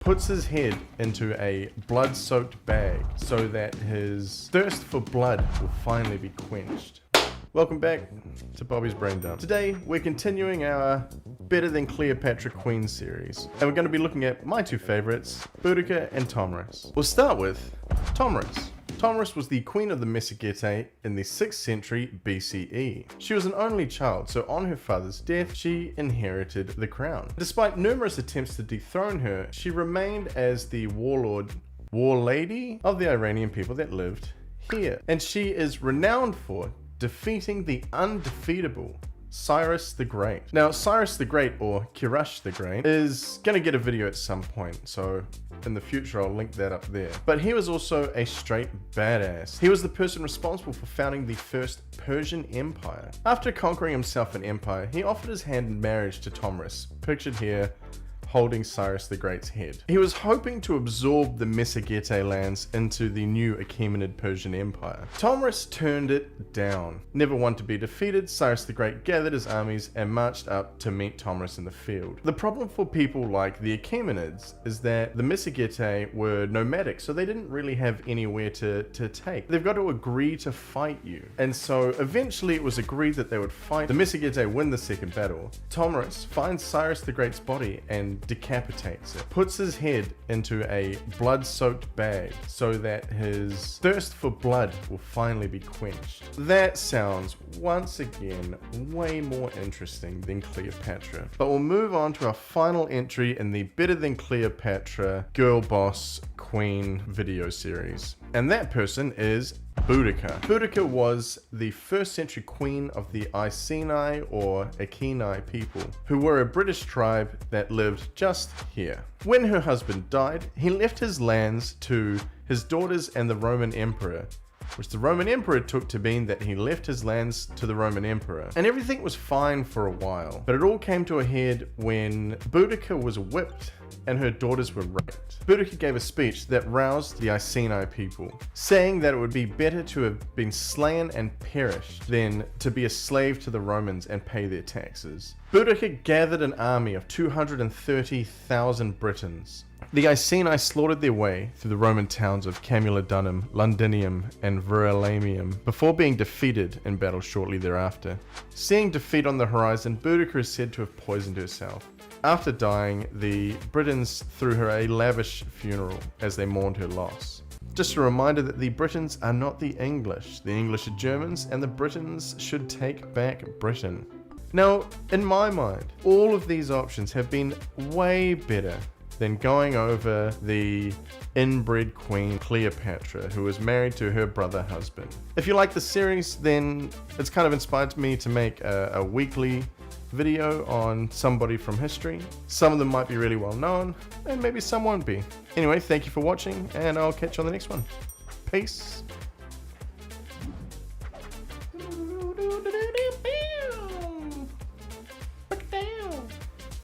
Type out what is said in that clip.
puts his head into a blood-soaked bag so that his thirst for blood will finally be quenched. Welcome back to Bobby's Brain Dump. Today we're continuing our Better Than Cleopatra Queen series, and we're going to be looking at my two favorites, Boudica and Tomyris. We'll start with Tomyris. Tomyris was the queen of the Mesogetae in the 6th century BCE. She was an only child, so on her father's death, she inherited the crown. Despite numerous attempts to dethrone her, she remained as the war lady of the Iranian people that lived here. And she is renowned for defeating the undefeatable Cyrus the Great. Now, Cyrus the Great, or Kirash the Great, is gonna get a video at some point, so in the future I'll link that up there. But he was also a straight badass. He was the person responsible for founding the first Persian Empire. After conquering himself an empire, he offered his hand in marriage to Tomyris, pictured here holding Cyrus the Great's head. He was hoping to absorb the Mesogetae lands into the new Achaemenid Persian Empire. Tomyris turned it down. Never one to be defeated, Cyrus the Great gathered his armies and marched up to meet Tomyris in the field. The problem for people like the Achaemenids is that the Mesogetae were nomadic, so they didn't really have anywhere to take. They've got to agree to fight you. And so eventually it was agreed that they would fight. The Mesogetae win the second battle. Tomyris finds Cyrus the Great's body and decapitates it, puts his head into a blood-soaked bag so that his thirst for blood will finally be quenched. That sounds, once again, way more interesting than Cleopatra. But we'll move on to our final entry in the Better Than Cleopatra Girl Boss Queen video series. And that person is Boudica. Boudica was the 1st century queen of the Iceni or Acheni people, who were a British tribe that lived just here. When her husband died, he left his lands to his daughters and the Roman Emperor, which the Roman Emperor took to mean that he left his lands to the Roman Emperor. And everything was fine for a while, but it all came to a head when Boudica was whipped and her daughters were raped. Boudica gave a speech that roused the Iceni people, saying that it would be better to have been slain and perished than to be a slave to the Romans and pay their taxes. Boudica gathered an army of 230,000 Britons. The Iceni slaughtered their way through the Roman towns of Camulodunum, Londinium, and Verulamium before being defeated in battle shortly thereafter. Seeing defeat on the horizon, Boudica is said to have poisoned herself. After dying, the Britons threw her a lavish funeral as they mourned her loss. Just a reminder that the Britons are not the English. The English are Germans, and the Britons should take back Britain. Now, in my mind, all of these options have been way better than going over the inbred queen Cleopatra, who was married to her brother husband. If you like the series, then it's kind of inspired me to make a weekly video on somebody from history. Some of them might be really well known, and maybe some won't be. Anyway, thank you for watching, and I'll catch you on the next one. Peace.